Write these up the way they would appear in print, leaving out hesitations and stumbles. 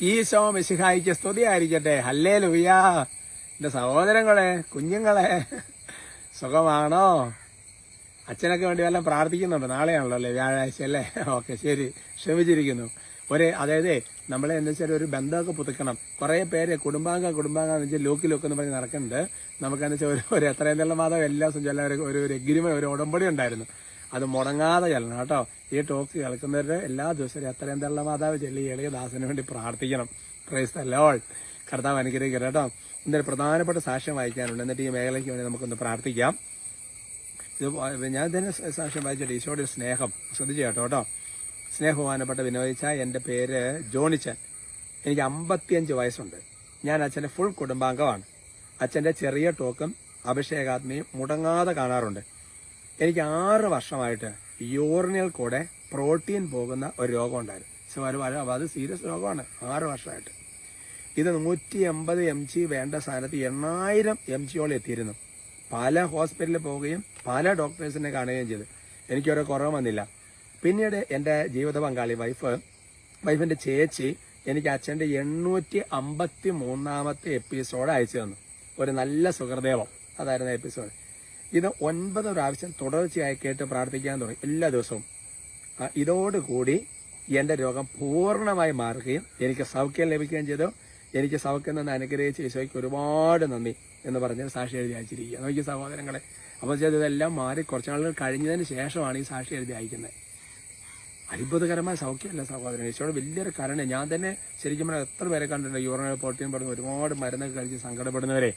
ഈശോ മിശിഹായിക്ക് സ്തുതിയായിരിക്കട്ടെ. ഹല്ലേലൂയ. എന്റെ സഹോദരങ്ങളെ, കുഞ്ഞുങ്ങളെ, സുഖമാണോ? അച്ഛനൊക്കെ വേണ്ടി വല്ലതും പ്രാർത്ഥിക്കുന്നുണ്ടോ? നാളെയാണല്ലോ അല്ലേ, വ്യാഴാഴ്ച അല്ലേ? ഓക്കെ, ശരി, ക്ഷമിച്ചിരിക്കുന്നു. അതായത് നമ്മളെ എന്താ വെച്ചാൽ ഒരു ബന്ധമൊക്കെ പുതുക്കണം. കുറെ പേര് കുടുംബാംഗം എന്ന് വെച്ചാൽ ലോക്ക് എന്ന് പറഞ്ഞ് നടക്കുന്നുണ്ട്. നമുക്കെന്ന് വെച്ചാൽ ഒരു എത്രയും നല്ല മാധവ് എല്ലാ ദിവസവും ഒരു എഗ്രിമെന്റ്, ഒരു ഉടമ്പടി ഉണ്ടായിരുന്നു. അത് മുടങ്ങാതെ ചെല്ലണം കേട്ടോ. ഈ ടോക്ക് കേൾക്കുന്നവരുടെ എല്ലാ ദിവസവും എത്രയും തള്ള മാതാവ് ചെല്ലി എളിയ ദാസന് വേണ്ടി പ്രാർത്ഥിക്കണം. Praise the Lord. കർത്താവ് അനുഗ്രഹിക്കട്ടെ കേട്ടോ. എന്തൊരു പ്രധാനപ്പെട്ട സാക്ഷ്യം വായിക്കാനുണ്ട്. എന്നിട്ട് ഈ മേഖലയ്ക്ക് വേണ്ടി നമുക്കൊന്ന് പ്രാർത്ഥിക്കാം. ഞാൻ തന്നെ സാക്ഷ്യം വായിച്ചിട്ട് ഈശോയുടെ സ്നേഹം ശ്രദ്ധിച്ചു കേട്ടോ. സ്നേഹബഹുമാനപ്പെട്ട വിനോദിച്ച, എൻ്റെ പേര് ജോണിച്ചൻ. എനിക്ക് 55 വയസ്സുണ്ട്. ഞാൻ അച്ഛൻ്റെ ഫുൾ കുടുംബാംഗമാണ്. അച്ഛൻ്റെ ചെറിയ ടോക്കും അഭിഷേകാത്മയും മുടങ്ങാതെ കാണാറുണ്ട്. എനിക്ക് 6 വർഷമായിട്ട് യൂറിനിൽ കൂടെ പ്രോട്ടീൻ പോകുന്ന ഒരു രോഗം ഉണ്ടായിരുന്നു. അത് സീരിയസ് രോഗമാണ്. 6 വർഷമായിട്ട് ഇത് 180 mg വേണ്ട സ്ഥാനത്ത് 8000 mg എത്തിയിരുന്നു. പല ഹോസ്പിറ്റലിൽ പോവുകയും പല ഡോക്ടേഴ്സിനെ കാണുകയും ചെയ്തു. എനിക്കൊരു കുറവ് വന്നില്ല. പിന്നീട് എൻ്റെ ജീവിത പങ്കാളി വൈഫിന്റെ ചേച്ചി എനിക്ക് അച്ഛൻ്റെ 853ാമത്തെ എപ്പിസോഡ് അയച്ചു തന്നു. ഒരു നല്ല സുഹൃദേവം അതായിരുന്നു എപ്പിസോഡ്. ഇത് 9 പ്രാവശ്യം തുടർച്ചയായി കേട്ട് പ്രാർത്ഥിക്കാൻ തുടങ്ങി എല്ലാ ദിവസവും. ഇതോടുകൂടി എൻ്റെ രോഗം പൂർണ്ണമായി മാറുകയും എനിക്ക് സൗഖ്യം ലഭിക്കുകയും ചെയ്തു. എനിക്ക് സൗഖ്യം നിന്ന് അനുഗ്രഹിച്ച ഈശോയ്ക്ക് ഒരുപാട് നന്ദി എന്ന് പറഞ്ഞ് സാക്ഷി എഴുതി അയച്ചിരിക്കുക. നോക്കി സഹോദരങ്ങളെ, അപ്പോൾ ഇതെല്ലാം മാറി കുറച്ച് നാളുകൾ കഴിഞ്ഞതിന് ശേഷമാണ് ഈ സാക്ഷി എഴുതി അയക്കുന്നത്. അത്ഭുതകരമായ സൗഖ്യമല്ല സഹോദരൻ, ഈശോയുടെ വലിയൊരു കരുണ. ഞാൻ തന്നെ ശരിക്കും പറഞ്ഞാൽ എത്ര പേരെ കണ്ടിട്ടുണ്ട് യൂറിനൽ പ്രോട്ടീൻ പറഞ്ഞ് ഒരുപാട് മരുന്നൊക്കെ കഴിച്ച് സങ്കടപ്പെടുന്നവരെ.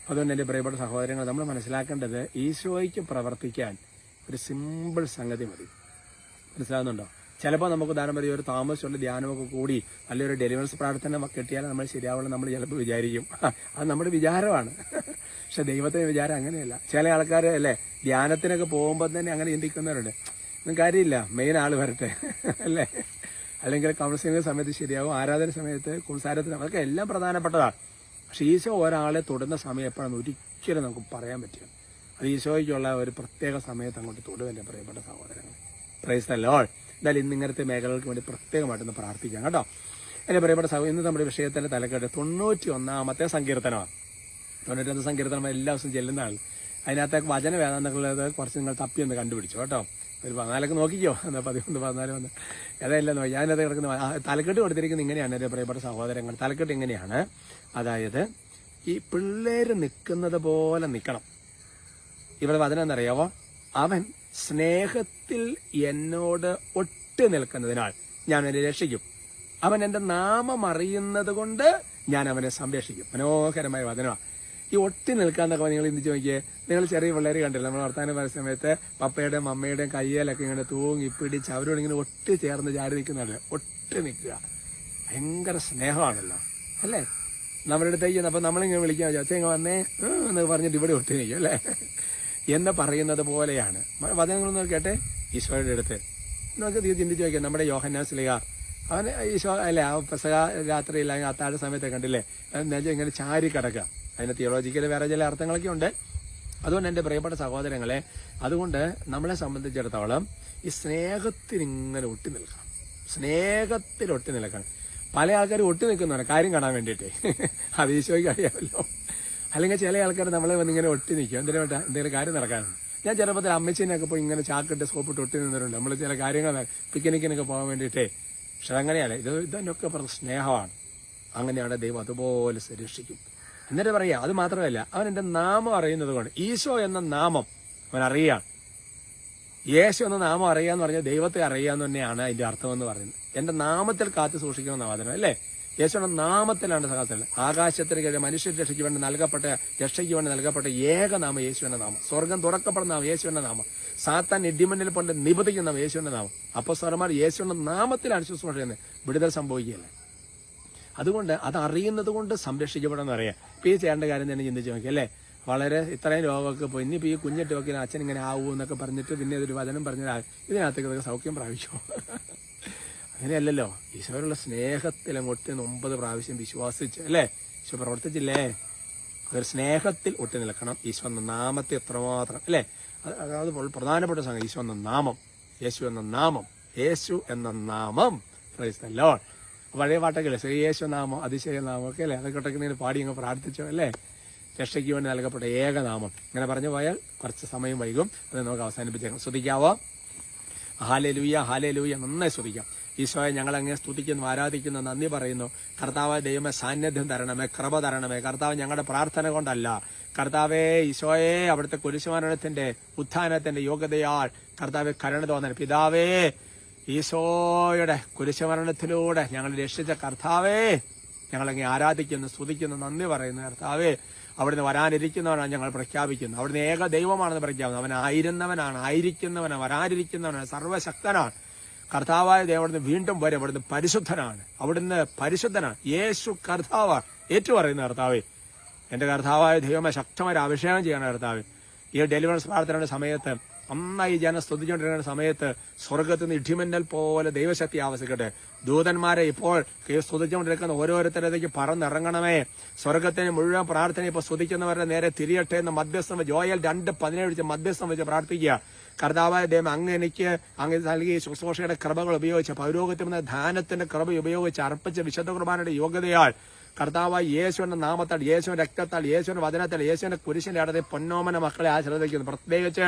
അതുകൊണ്ട് എൻ്റെ പ്രിയപ്പെട്ട സഹോദരങ്ങൾ, നമ്മൾ മനസ്സിലാക്കേണ്ടത് ഈശോയ്ക്ക് പ്രവർത്തിക്കാൻ ഒരു സിമ്പിൾ സംഗതി മതി. മനസ്സിലാകുന്നുണ്ടോ? ചിലപ്പോൾ നമുക്ക് ഉദാഹരണം ഒരു താമസിച്ചുള്ള ധ്യാനമൊക്കെ കൂടി നല്ലൊരു ഡെലിവറൻസ് പ്രാർത്ഥന കിട്ടിയാൽ നമ്മൾ ശരിയാവുള്ളൂ നമ്മൾ ചിലപ്പോൾ വിചാരിക്കും. അത് നമ്മുടെ വിചാരമാണ്. പക്ഷെ ദൈവത്തിന്റെ വിചാരം അങ്ങനെയല്ല. ചില ആൾക്കാർ അല്ലേ ധ്യാനത്തിനൊക്കെ പോകുമ്പോൾ തന്നെ അങ്ങനെ ചിന്തിക്കുന്നവരുണ്ട്. ഒന്നും കാര്യമില്ല, മെയിൻ ആൾ വരട്ടെ അല്ലേ, അല്ലെങ്കിൽ കൗൺസിലിംഗ് സമയത്ത് ശരിയാവും, ആരാധന സമയത്ത്, കുംസാരത്തിന്, അതൊക്കെ എല്ലാം പ്രധാനപ്പെട്ടതാണ്. പക്ഷെ ഈശോ ഒരാളെ തൊടുന്ന സമയം എപ്പോഴാണെന്ന് ഒരിക്കലും നമുക്ക് പറയാൻ പറ്റില്ല. അത് ഈശോയ്ക്കുള്ള ഒരു പ്രത്യേക സമയത്ത് അങ്ങോട്ട് തൊടും. എൻ്റെ പ്രിയപ്പെട്ട സഹോദരങ്ങൾ, പ്രൈസ് ദി ലോർഡ്. എന്തായാലും ഇന്ന് ഇങ്ങനത്തെ മേഖലകൾക്ക് വേണ്ടി പ്രത്യേകമായിട്ടൊന്ന് പ്രാർത്ഥിക്കാം കേട്ടോ. എൻ്റെ പ്രിയപ്പെട്ട സഹോദരൻ, ഇന്ന് നമ്മുടെ വിഷയത്തിന്റെ തലക്കെട്ട് 91ാമത്തെ സങ്കീർത്തനമാണ്. 91 സങ്കീർത്തനം എല്ലാ ദിവസവും ചെല്ലുന്നതാണ്. അതിനകത്ത് വചന വേദാന്തങ്ങളുള്ളത് കുറച്ച് നിങ്ങൾ തപ്പി ഒന്ന് കണ്ടുപിടിച്ചു കേട്ടോ. ഒരു 14 നോക്കിക്കോ, എന്നാൽ 11, 14 വന്ന് ഏതെല്ലാം നോക്കി. ഞാനത് കിടക്കുന്ന തലക്കെട്ട് കൊടുത്തിരിക്കുന്നത് ഇങ്ങനെയാണ് എൻ്റെ പ്രിയപ്പെട്ട സഹോദരങ്ങൾ. തലക്കെട്ട് ഇങ്ങനെയാണ്, അതായത് ഈ പിള്ളേര് നിൽക്കുന്നത് പോലെ നിൽക്കണം. ഇവിടെ വചനം എന്നറിയാവോ? അവൻ സ്നേഹത്തിൽ എന്നോട് ഒട്ടി നിൽക്കുന്നതിനാൽ ഞാൻ അവനെ രക്ഷിക്കും. അവൻ എൻ്റെ നാമം അറിയുന്നത് കൊണ്ട് ഞാൻ അവനെ സംരക്ഷിക്കും. മനോഹരമായ വചനമാണ്. ഈ ഒട്ടി നിൽക്കാന്നൊക്കെ നിങ്ങൾ ചിന്തിച്ച് നോക്കിയേ. നിങ്ങൾ ചെറിയ പിള്ളേര് കണ്ടില്ല, നമ്മൾ വർത്താനം പറയുന്ന സമയത്ത് പപ്പയുടെയും അമ്മയുടെയും കയ്യിലൊക്കെ ഇങ്ങനെ തൂങ്ങി പിടിച്ച് അവരോട് ഇങ്ങനെ ഒട്ടി ചേർന്ന് ചാരി നിൽക്കുന്നതല്ലേ. ഒട്ടി നിൽക്കുക ഭയങ്കര സ്നേഹമാണല്ലോ അല്ലേ. നമ്മുടെ അടുത്തേക്ക് അപ്പൊ നമ്മളിങ്ങനെ വിളിക്കാൻ ചച്ചങ്ങ വന്നേ എന്ന് പറഞ്ഞിട്ട് ഇവിടെ ഒട്ടി നിൽക്കും അല്ലേ എന്ന് പറയുന്നത് പോലെയാണ് വചനങ്ങളൊന്നും കേട്ടെ. ഈശോയുടെ അടുത്ത് നമുക്ക് ചിന്തിച്ച് നോക്കിയാൽ നമ്മുടെ യോഹന്നാൻ സ്ലീഹ, അവന് ഈശോ അല്ലെ ആ പെസഹ രാത്രിയിൽ അല്ലെങ്കിൽ അത്താഴ സമയത്ത് കണ്ടില്ലേ, എന്നുവെച്ചാൽ ഇങ്ങനെ ചാരി കിടക്കുക. അതിന് തിയോളജിക്കൽ വേറെ ചില അർത്ഥങ്ങളൊക്കെ ഉണ്ട്. അതുകൊണ്ട് എൻ്റെ പ്രിയപ്പെട്ട സഹോദരങ്ങളെ, അതുകൊണ്ട് നമ്മളെ സംബന്ധിച്ചിടത്തോളം ഈ സ്നേഹത്തിൽ ഇങ്ങനെ ഒട്ടി നിൽക്കണം. സ്നേഹത്തിൽ ഒട്ടി നിൽക്കണം. പല ആൾക്കാരും ഒട്ടി നിൽക്കുന്നവരാണ് കാര്യം കാണാൻ വേണ്ടിയിട്ടേ. അത് ഈശോയ്ക്ക് അറിയാമല്ലോ. അല്ലെങ്കിൽ ചില ആൾക്കാർ നമ്മളെ വന്നിങ്ങനെ ഒട്ടി നിൽക്കും എന്തിനു വേണ്ട, എന്തെങ്കിലും കാര്യം നടക്കാനാണ്. ഞാൻ ചെറുപ്പത്തിൽ അമ്മച്ചീനൊക്കെ പോയി ഇങ്ങനെ ചാക്കിട്ട് സോപ്പിട്ട് ഒട്ടി നിന്നിട്ടുണ്ട്. നമ്മൾ ചില കാര്യങ്ങൾ പിക്നിക്കിനൊക്കെ പോകാൻ വേണ്ടിയിട്ടേ. പക്ഷെ അങ്ങനെയല്ല, ഇതിനൊക്കെ പറഞ്ഞ സ്നേഹമാണ്. അങ്ങനെയാണ് ദൈവം അതുപോലെ രക്ഷിക്കും. എന്നിട്ട് പറയാ, അത് മാത്രമല്ല, അവൻ എൻ്റെ നാമം അറിയുന്നത് കൊണ്ട്, ഈശോ എന്ന നാമം അവൻ അറിയാം. യേശു എന്ന നാമം അറിയാന്ന് പറഞ്ഞാൽ ദൈവത്തെ അറിയാന്ന് തന്നെയാണ് അതിന്റെ അർത്ഥം എന്ന് പറയുന്നത്. എന്റെ നാമത്തിൽ കാത്തു സൂക്ഷിക്കുന്ന വാദനം അല്ലേ. യേശുവിന്റെ നാമത്തിലാണ് സഹായത്തിൽ. ആകാശത്തിന് കീഴിൽ മനുഷ്യർ രക്ഷയ്ക്ക് വേണ്ടി നൽകപ്പെട്ട ഏകനാമം യേശുവിന്റെ നാമം. സ്വർഗം തുറക്കപ്പെടുന്ന നാമം യേശുവിന്റെ നാമം. സാത്താൻ ഇടിമണ്ണിൽ കൊണ്ട് നിബന്ധിക്കുന്ന നാമം യേശുവിന്റെ നാമം. അപ്പോസ്തലന്മാർ യേശുവിന്റെ നാമത്തിലാണ് ശുശ്രൂഷ ചെയ്യുന്നത്. വിടുതൽ സംഭവിക്കുകയല്ല. അതുകൊണ്ട് അത് അറിയുന്നത് കൊണ്ട് സംരക്ഷിക്കപ്പെടുമെന്ന് അറിയാം. ഇപ്പൊ ഈ ചെയ്യേണ്ട കാര്യം തന്നെ ചിന്തിച്ച് നോക്കി അല്ലേ. വളരെ ഇത്രയും രോഗമൊക്കെ പോയി, ഇനിയിപ്പോ ഈ കുഞ്ഞിട്ട് നോക്കി അച്ഛൻ ഇങ്ങനെ ആവൂ എന്നൊക്കെ പറഞ്ഞിട്ട് പിന്നെ അതൊരു വചനം പറഞ്ഞാൽ ഇതിനകത്തേക്ക് സൗഖ്യം പ്രാപിക്കുമോ? അങ്ങനെയല്ലല്ലോ. ഈശോയുള്ള സ്നേഹത്തിൽ അങ്ങോട്ട് 9 പ്രാവശ്യം വിശ്വാസിച്ച് അല്ലേ ഈശോ പ്രവർത്തിച്ചില്ലേ. അതൊരു സ്നേഹത്തിൽ ഒട്ടി നിൽക്കണം. ഈശോ എന്ന നാമത്തെ എത്രമാത്രം അല്ലേ. അത് പ്രധാനപ്പെട്ട സംഗതി. ഈശോ എന്ന നാമം, യേശു എന്ന നാമം, യേശു എന്ന നാമം. Praise the Lord. പഴയ പാട്ടൊക്കെ അല്ലേ, ശ്രീയേശുനാമം അതിശയനാമം ഒക്കെ അല്ലേ, അതൊക്കെ ഇങ്ങനെ പാടി അങ്ങ് പ്രാർത്ഥിച്ചോ അല്ലേ. രക്ഷയ്ക്ക് വേണ്ടി നൽകപ്പെട്ട ഏകനാമം. ഇങ്ങനെ പറഞ്ഞു പോയാൽ കുറച്ച് സമയം വൈകും. അത് നമുക്ക് അവസാനിപ്പിച്ചേക്കാം. സ്തുതിക്കാവോ? Hallelujah, hallelujah. നന്നായി സ്തുതിക്കാം. ഈശോയെ ഞങ്ങൾ അങ്ങനെ സ്തുതിക്കുന്നു, ആരാധിക്കുന്നു, നന്ദി പറയുന്നു. കർത്താവ് ദൈവമേ സാന്നിധ്യം തരണമേ, കൃപ തരണമേ. കർത്താവ് ഞങ്ങളുടെ പ്രാർത്ഥന കൊണ്ടല്ല, കർത്താവേ ഈശോയെ അവിടുത്തെ കുരിശുമരണത്തിന്റെ ഉത്ഥാനത്തിന്റെ യോഗ്യതയാൽ കർത്താവെ കരുണ തോന്നൽ. പിതാവേ ഈശോയുടെ കുരിശുമരണത്തിലൂടെ ഞങ്ങൾ രക്ഷിച്ച കർത്താവേ, ഞങ്ങളങ്ങനെ ആരാധിക്കുന്നു, സ്തുതിക്കുന്നു, നന്ദി പറയുന്നു. കർത്താവേ അവിടുന്ന് വരാനിരിക്കുന്നവനാണ് ഞങ്ങൾ പ്രഖ്യാപിക്കുന്നു. അവിടുന്ന് ഏക ദൈവമാണെന്ന് പ്രഖ്യാപിക്കുന്നു. അവൻ ആയിരുന്നവനാണ്, ആയിരിക്കുന്നവനാണ്, വരാനിരിക്കുന്നവനാണ്, സർവ്വശക്തനാണ്. കർത്താവായ ദൈവം അവിടുന്ന് വീണ്ടും വരും. അവിടുന്ന് പരിശുദ്ധനാണ്, അവിടുന്ന് പരിശുദ്ധനാണ്. യേശു കർത്താവ് ഏറ്റുപറയുന്ന കർത്താവേ, എന്റെ കർത്താവായ ദൈവമേ ശക്തമായ അഭിഷേകം ചെയ്യണം കർത്താവ്. ഈ ഡെലിവറൻസ് പ്രാർത്ഥനയുടെ സമയത്ത് നന്നായി ജനം സ്തുതിച്ചുകൊണ്ടിരിക്കുന്ന സമയത്ത് സ്വർഗത്തിൽ നിന്ന് ഇടിമിന്നൽ പോലെ ദൈവശക്തി ആവശ്യിക്കട്ടെ. ദൂതന്മാരെ ഇപ്പോൾ സ്തുതിച്ചുകൊണ്ടിരിക്കുന്ന ഓരോരുത്തരത്തേക്ക് പറന്നിറങ്ങണമേ. സ്വർഗത്തിന് മുഴുവൻ പ്രാർത്ഥന ഇപ്പോൾ സ്തുതിക്കുന്നവരുടെ നേരെ തിരിയട്ടെ എന്ന് മധ്യസ്ഥം ജോയൽ 2:17 മധ്യസ്ഥം വെച്ച് പ്രാർത്ഥിക്കുക. കർത്താവായ ദൈവം അങ്ങ് എനിക്ക് അങ്ങ് നൽകി ശുശ്രൂഷയുടെ കൃപകൾ ഉപയോഗിച്ച്, പൗരോഹിത്യമെന്ന ധ്യാനത്തിന്റെ കൃപ ഉപയോഗിച്ച് അർപ്പിച്ച വിശുദ്ധ കുർബാനയുടെ യോഗ്യതയാൽ കർത്താവായ യേശുവിന്റെ നാമത്താൽ, യേശുവിന്റെ രക്തത്താൽ, യേശുവിന്റെ വചനത്താൽ, യേശുവിന്റെ കുരിശിന്റെ അടുത്ത് പൊന്നോമന മക്കളെ ആശീർവദിക്കുന്നു. പ്രത്യേകിച്ച്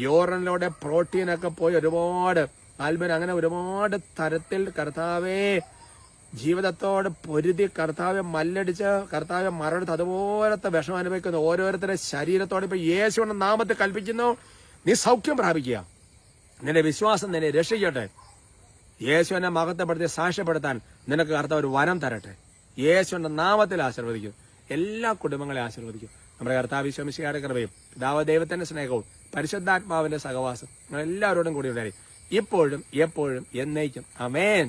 യൂറിനിലൂടെ പ്രോട്ടീനൊക്കെ പോയി ഒരുപാട് ആൽബൻ അങ്ങനെ ഒരുപാട് തരത്തിൽ കർത്താവെ ജീവിതത്തോട് പൊരുതി കർത്താവെ മല്ലടിച്ച് കർത്താവെ മറടുത്ത് അതുപോലത്തെ വിഷം അനുഭവിക്കുന്ന ഓരോരുത്തരുടെ ശരീരത്തോട് ഇപ്പൊ യേശുവിന്റെ നാമത്തെ കൽപ്പിക്കുന്നു, നീ സൗഖ്യം പ്രാപിക്കുക. നിന്റെ വിശ്വാസം നിന്നെ രക്ഷിക്കട്ടെ. യേശുവിനെ മഹത്വപ്പെടുത്തി സാക്ഷ്യപ്പെടുത്താൻ നിനക്ക് കർത്താവ് ഒരു വരം തരട്ടെ. യേശുവിന്റെ നാമത്തിൽ ആശീർവദിക്കും. എല്ലാ കുടുംബങ്ങളെ ആശീർവദിക്കും. നമ്മുടെ കർത്താവ് ഈശോ മിശിഹായുടെ കൃപയും പിതാവ് ദൈവത്തിന്റെ സ്നേഹവും പരിശുദ്ധാത്മാവിന്റെ സഹവാസം നിങ്ങൾ എല്ലാവരോടും കൂടി ഉണ്ടായി ഇപ്പോഴും എപ്പോഴും എന്നേക്കും. ആമേൻ.